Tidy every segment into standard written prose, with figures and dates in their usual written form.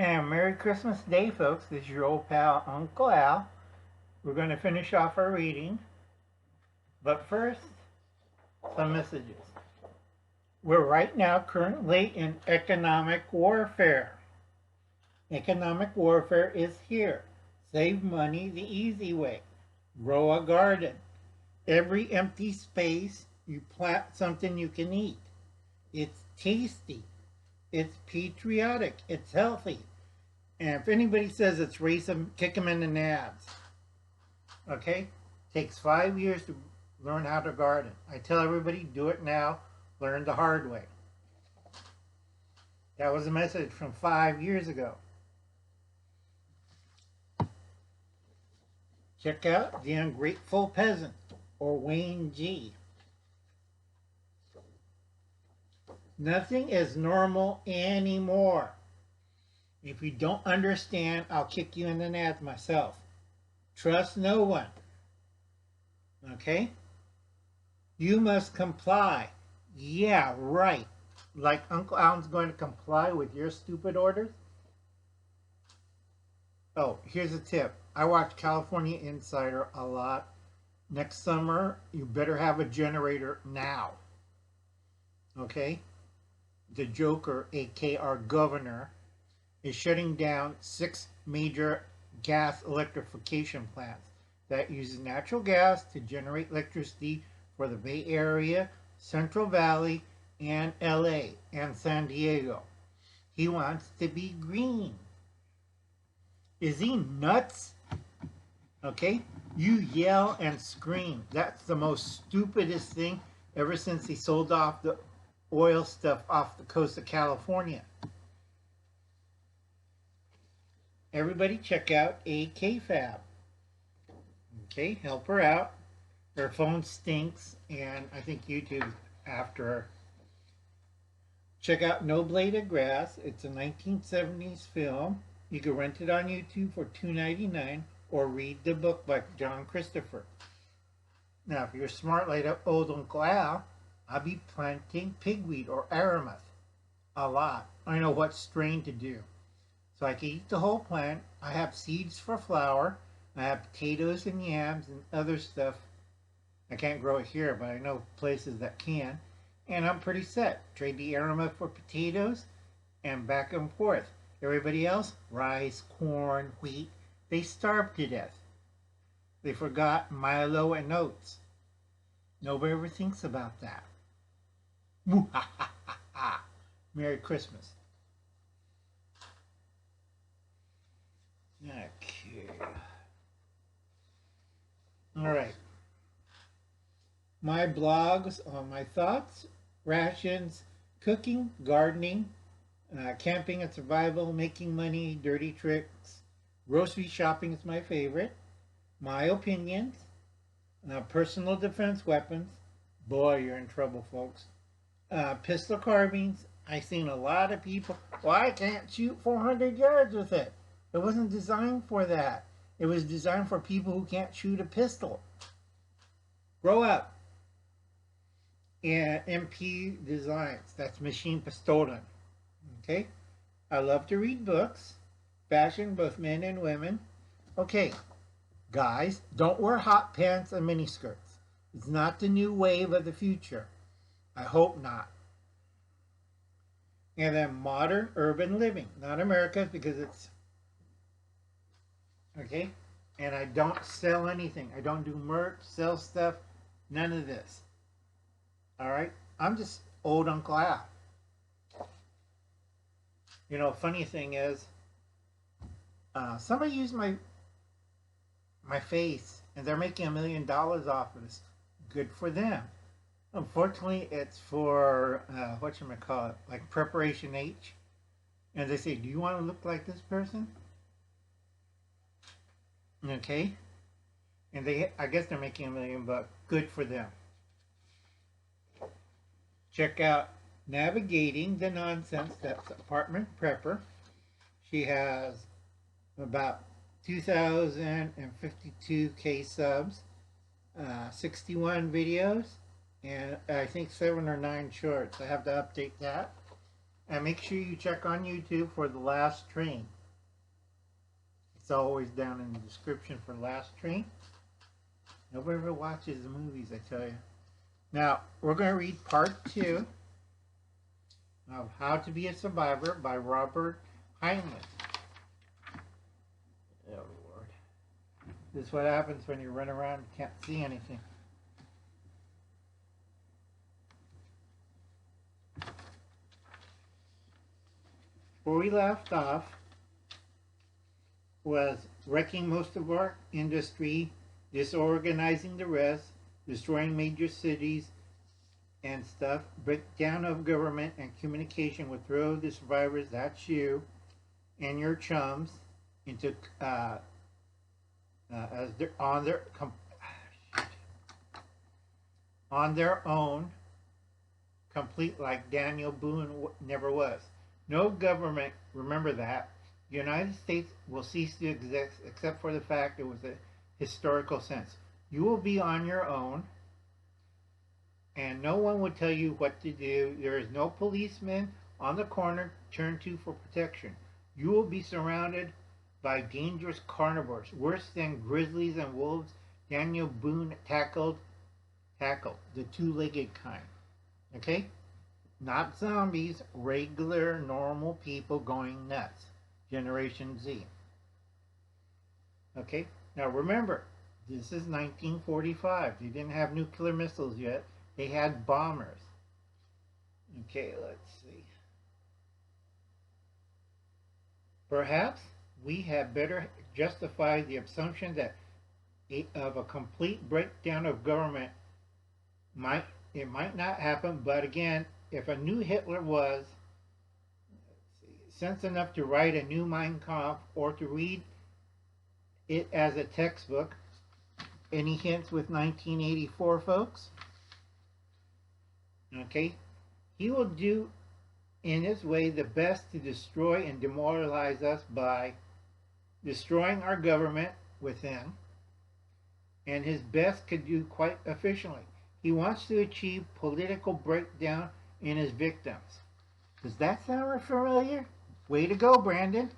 And Merry Christmas Day, folks. This is your old pal, Uncle Al. We're going to finish off our reading. But first, some messages. We're right now currently in economic warfare. Economic warfare is here. Save money the easy way. Grow a garden. Every empty space, you plant something you can eat. It's tasty. It's patriotic. It's healthy. And if anybody says it's racism, kick them in the nads. Okay? Takes 5 years to learn how to garden. I tell everybody, do it now. Learn the hard way. That was a message from 5 years ago. Check out The Ungrateful Peasant, or Wayne G. Nothing is normal anymore. If you don't understand, I'll kick you in the nads myself. Trust no one. Okay? You must comply. Yeah, right. Like Uncle Alan's going to comply with your stupid orders? Oh, here's a tip. I watch California Insider a lot. Next summer, you better have a generator now. Okay? The Joker, aka our governor, is shutting down 6 major gas electrification plants that use natural gas to generate electricity for the Bay Area, Central Valley, and LA, and San Diego. He wants to be green. Is he nuts? Okay? You yell and scream. That's the most stupidest thing ever since he sold off the oil stuff off the coast of California. Everybody check out AKFab. Okay, help her out. Her phone stinks, and I think YouTube's after her. Check out No Blade of Grass. It's a 1970s film. You can rent it on YouTube for $2.99 or read the book by John Christopher. Now, if you're smart like old Uncle Al, I'll be planting pigweed or aramuth a lot. I know what strain to do. So I can eat the whole plant. I have seeds for flour. I have potatoes and yams and other stuff. I can't grow it here, but I know places that can. And I'm pretty set. Trade the aramuth for potatoes and back and forth. Everybody else, rice, corn, wheat, they starved to death. They forgot Milo and oats. Nobody ever thinks about that. Merry Christmas. Okay. All right. My blogs on my thoughts, rations, cooking, gardening, camping and survival, making money, dirty tricks, grocery shopping is my favorite, my opinions, personal defense weapons. Boy, you're in trouble, folks. Pistol carbines. I've seen a lot of people, well, I can't shoot 400 yards with it. It wasn't designed for that. It was designed for people who can't shoot a pistol. Grow up. And MP Designs. That's Machine Pistolen. Okay? I love to read books. Fashion, both men and women. Okay. Guys, don't wear hot pants and miniskirts. It's not the new wave of the future. I hope not. And then modern urban living. Not America's because it's... Okay? And I don't sell anything. I don't do merch, sell stuff. None of this. Alright? I'm just old Uncle Al. You know, funny thing is, somebody used my face, and they're making $1 million off of this. Good for them. Unfortunately, it's for, whatchamacallit, like Preparation H. And they say, do you want to look like this person? Okay. And I guess they're making $1 million bucks. Good for them. Check out Navigating the Nonsense. That's Apartment Prepper. She has about 2,052K subs, 61 videos, and I think 7 or 9 shorts. I have to update that. And make sure you check on YouTube for The Last Train. It's always down in the description for Last Train. Nobody ever watches the movies, I tell you. Now, we're going to read part 2 of How to Be a Survivor by Robert Heinlein. Oh, Lord. This is what happens when you run around and can't see anything. Where we left off was wrecking most of our industry, disorganizing the rest, destroying major cities and stuff, breakdown of government and communication would throw the survivors, that's you, and your chums, into as they're on their own, complete like Daniel Boone never was. No government, remember that, the United States will cease to exist except for the fact it was a historical sense. You will be on your own, and no one will tell you what to do. There is no policeman on the corner to turn to for protection. You will be surrounded by dangerous carnivores, worse than grizzlies and wolves. Daniel Boone tackled the two-legged kind. Okay? Not zombies, regular, normal people going nuts. Generation Z. Okay? Now remember, this is 1945. They didn't have nuclear missiles yet. They had bombers. Okay, let's see. Perhaps we had better justify the assumption that of a complete breakdown of government might not happen, but again, if a new Hitler was sense enough to write a new Mein Kampf or to read it as a textbook, any hints with 1984, folks? Okay, he will do in his way the best to destroy and demoralize us by destroying our government within, and his best could do quite efficiently. He wants to achieve political breakdown in his victims. Does that sound familiar? Way to go, Brandon.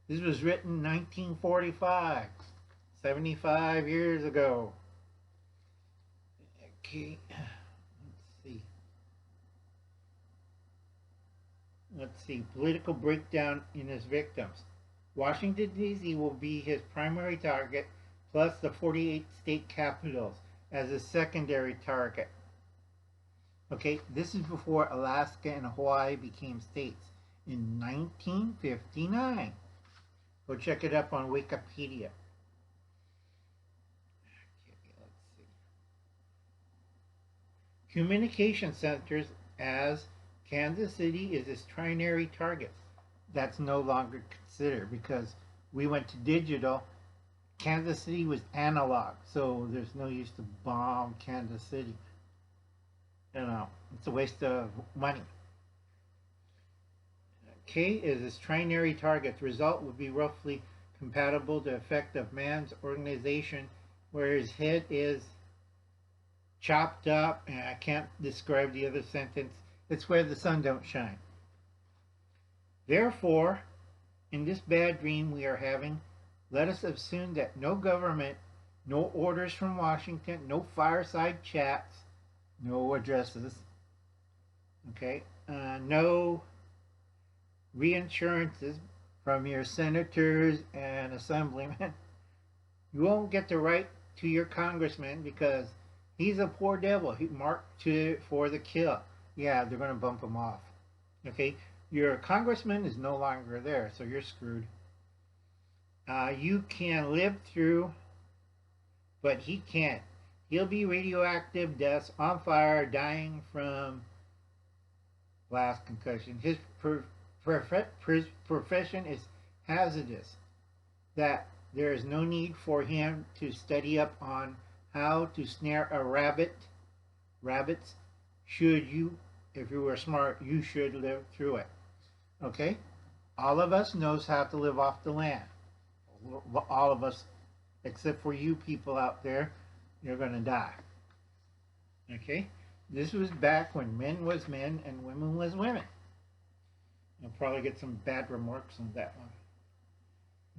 This was written in 1945, 75 years ago. Okay, let's see. Political breakdown in his victims. Washington, D.C. will be his primary target, plus the 48 state capitals as a secondary target. Okay, this is before Alaska and Hawaii became states in 1959. Go check it up on Wikipedia. Okay, let's see. Communication centers as Kansas City is its trinary target. That's no longer considered because we went to digital. Kansas City was analog, so there's no use to bomb Kansas City. You know, it's a waste of money. K is its trinary target. The result would be roughly compatible to the effect of man's organization, where his head is chopped up, and I can't describe the other sentence. It's where the sun don't shine. Therefore, in this bad dream we are having, let us assume that no government, no orders from Washington, no fireside chats, no addresses, okay, no reinsurances from your senators and assemblymen. You won't get to write to your congressman because he's a poor devil. He marked for the kill. Yeah, they're going to bump him off. Okay, your congressman is no longer there, so you're screwed. You can live through, but he can't. He'll be radioactive, deaths, on fire, dying from blast concussion. His profession is hazardous, that there is no need for him to study up on how to snare a rabbits. Should you, if you were smart, you should live through it. Okay? All of us knows how to live off the land. All of us, except for you people out there, you're going to die. Okay? This was back when men was men and women was women. You'll probably get some bad remarks on that one.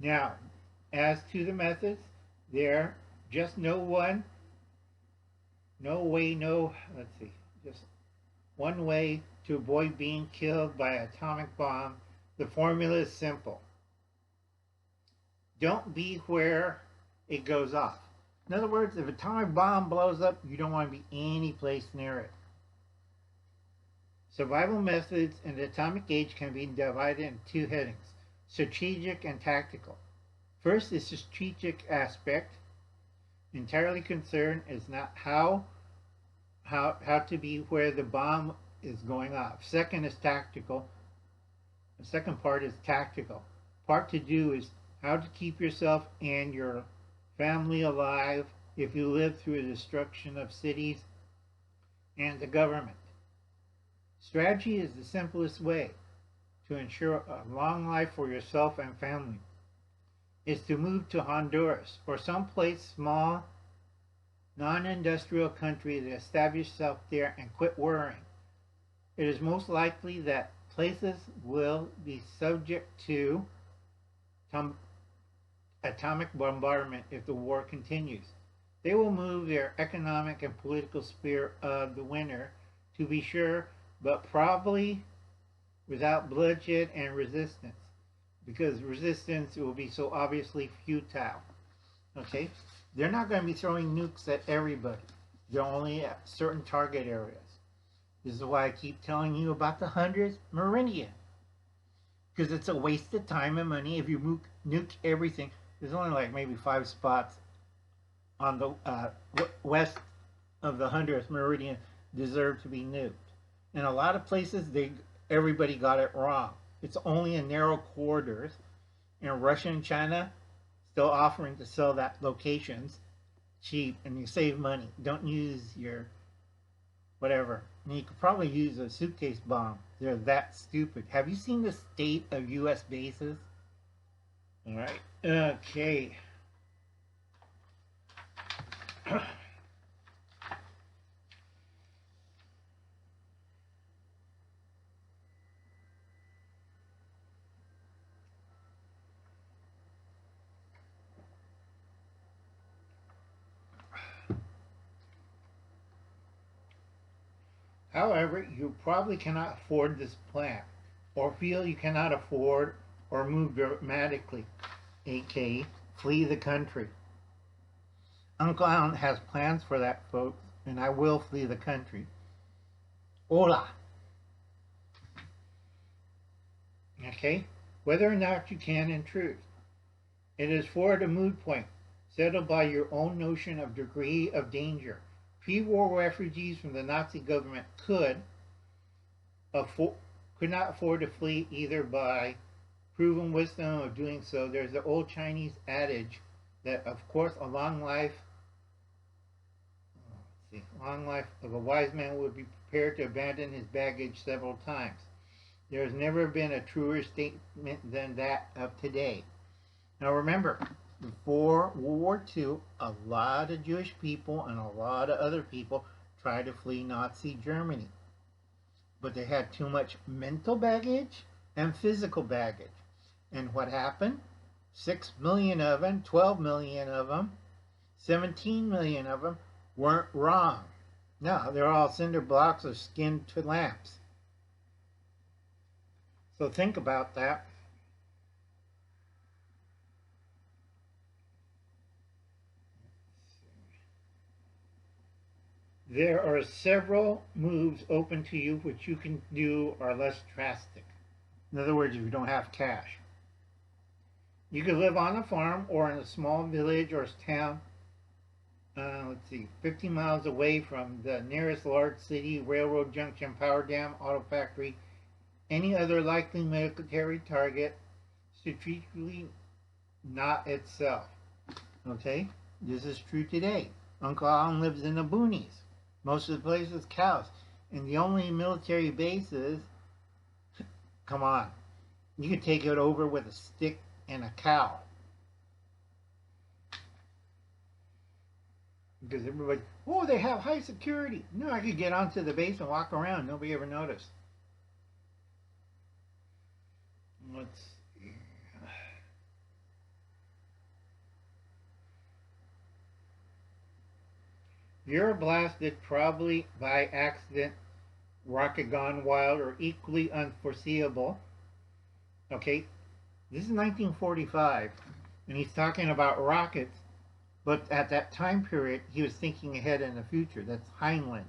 Now, as to the methods, there just no one, no way, no, let's see, just one way to avoid being killed by an atomic bomb. The formula is simple. Don't be where it goes off. In other words, if an atomic bomb blows up, you don't want to be any place near it. Survival methods in the atomic age can be divided into two headings, strategic and tactical. First is the strategic aspect. Entirely concerned is not how to be where the bomb is going off. Second is tactical. The second part is tactical. Part to do is how to keep yourself and your family alive if you live through the destruction of cities and the government. Strategy is the simplest way to ensure a long life for yourself and family. Is to move to Honduras or someplace small, non-industrial country to establish yourself there and quit worrying. It is most likely that places will be subject to atomic bombardment if the war continues. They will move their economic and political sphere of the winter, to be sure, but probably without bloodshed and resistance, because resistance will be so obviously futile. Okay? They're not going to be throwing nukes at everybody. They're only at certain target areas. This is why I keep telling you about the 100th meridian, because it's a waste of time and money if you nuke everything. There's only like maybe 5 spots on the west of the 100th meridian deserve to be nuked. In a lot of places, everybody got it wrong. It's only in narrow corridors. And Russia and China still offering to sell that locations cheap, and you save money. Don't use your whatever. And you could probably use a suitcase bomb. They're that stupid. Have you seen the state of U.S. bases? All right. Okay. However, you probably cannot afford this plan, or feel you cannot afford or move dramatically, aka flee the country. Uncle Alan has plans for that, folks, and I will flee the country. Hola. Okay? Whether or not you can in truth. It is for the mood point, settled by your own notion of degree of danger. Pre-war refugees from the Nazi government could not afford to flee either by proven wisdom of doing so. There's the old Chinese adage that, of course, a long life of a wise man would be prepared to abandon his baggage several times. There has never been a truer statement than that of today. Now remember, before World War II, a lot of Jewish people and a lot of other people tried to flee Nazi Germany. But they had too much mental baggage and physical baggage. And what happened? 6 million of them, 12 million of them, 17 million of them weren't wrong. No, they're all cinder blocks or skinned to lamps. So think about that. There are several moves open to you which you can do are less drastic. In other words, if you don't have cash. You could live on a farm or in a small village or town, 50 miles away from the nearest large city, railroad junction, power dam, auto factory, any other likely military target, strategically not itself. Okay? This is true today. Uncle Alan lives in the boonies. Most of the place is cows. And the only military bases, come on, you can take it over with a stick and a cow. Because everybody, oh, they have high security. No, I could get onto the base and walk around. Nobody ever noticed. Let's see. You're blasted probably by accident, rocket gone wild, or equally unforeseeable. Okay, this is 1945, and he's talking about rockets, but at that time period, he was thinking ahead in the future. That's Heinlein.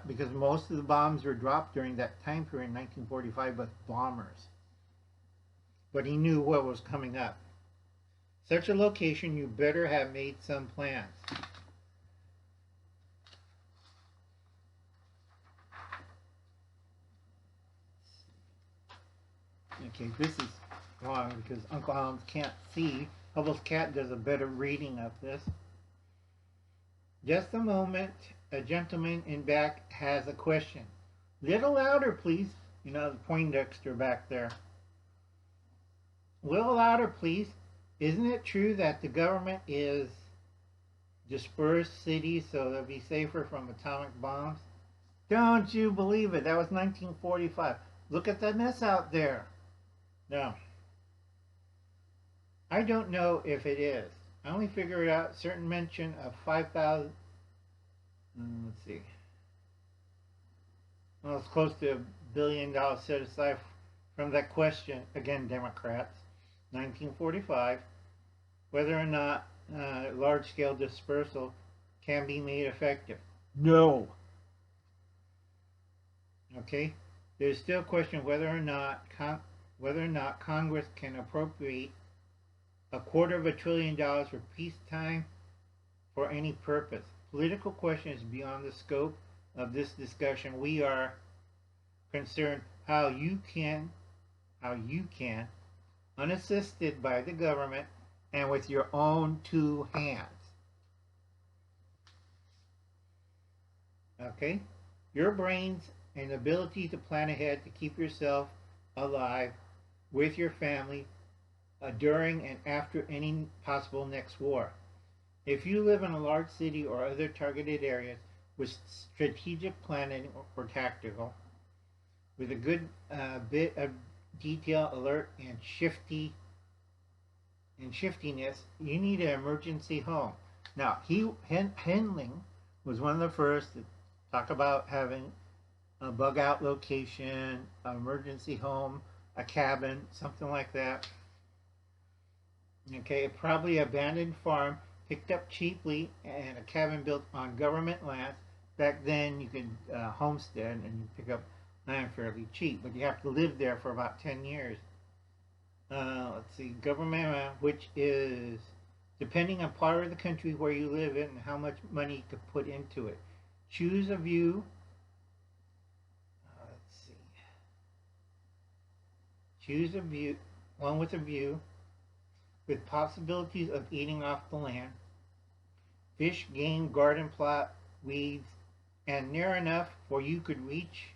Because most of the bombs were dropped during that time period in 1945 with bombers. But he knew what was coming up. Such a location, you better have made some plans. Okay, this is wrong because Uncle Hans can't see. Hubble's cat does a better reading of this. Just a moment. A gentleman in back has a question. Little louder, please. You know, the Poindexter back there. Little louder, please. Isn't it true that the government is disperse cities so they'll be safer from atomic bombs? Don't you believe it? That was 1945. Look at the mess out there. No. I don't know if it is. I only figured out certain mention of 5,000. Let's see. Well, it's close to $1 billion set aside from that question. Again, Democrats. 1945. Whether or not large-scale dispersal can be made effective. No. Okay. There's still a question whether or not Congress can appropriate $250 billion for peacetime for any purpose. Political question is beyond the scope of this discussion. We are concerned how you can, unassisted by the government and with your own two hands. Okay? Your brains and ability to plan ahead to keep yourself alive with your family during and after any possible next war. If you live in a large city or other targeted areas with strategic planning or tactical, with a good bit of detail, alert, and shiftiness, you need an emergency home. Now, Henling was one of the first to talk about having a bug-out location, an emergency home, a cabin, something like that. Okay, probably abandoned farm, picked up cheaply, and a cabin built on government land. Back then, you could homestead and you pick up land fairly cheap, but you have to live there for about 10 years. Let's see, government land, which is depending on part of the country where you live in and how much money you could put into it. Choose a view. Let's see. Choose a view, one with a view, with possibilities of eating off the land. Fish, game, garden plot, weeds, and near enough where you could reach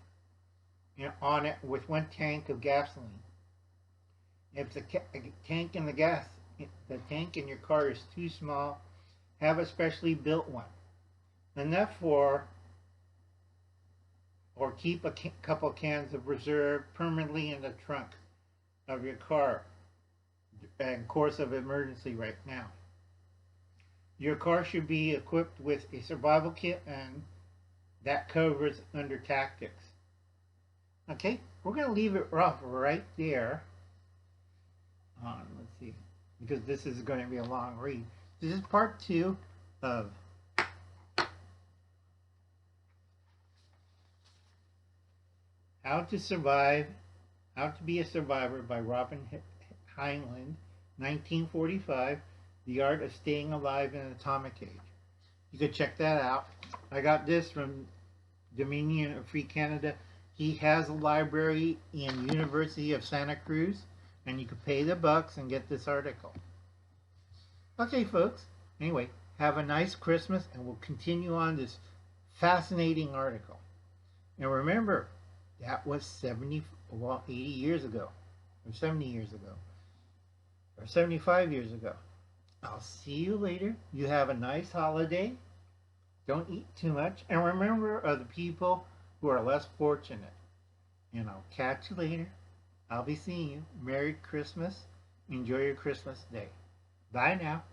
on it with one tank of gasoline. If the tank in your car is too small, have a specially built one. Enough or keep a couple cans of reserve permanently in the trunk of your car in course of emergency right now. Your car should be equipped with a survival kit, and that covers under tactics. Okay, we're going to leave it rough right there. Let's see, because this is going to be a long read. This is part 2 of How to Survive, How to Be a Survivor by Robin Heinlein, 1945, The Art of Staying Alive in an Atomic Age. You could check that out. I got this from Dominion of Free Canada. He has a library in University of Santa Cruz, and you could pay the bucks and get this article. Okay, folks. Anyway, have a nice Christmas, and we'll continue on this fascinating article. And remember, that was 80 years ago, or 70 years ago, or 75 years ago. I'll see you later. You have a nice holiday. Don't eat too much. And remember the people who are less fortunate. And I'll catch you later. I'll be seeing you. Merry Christmas. Enjoy your Christmas day. Bye now.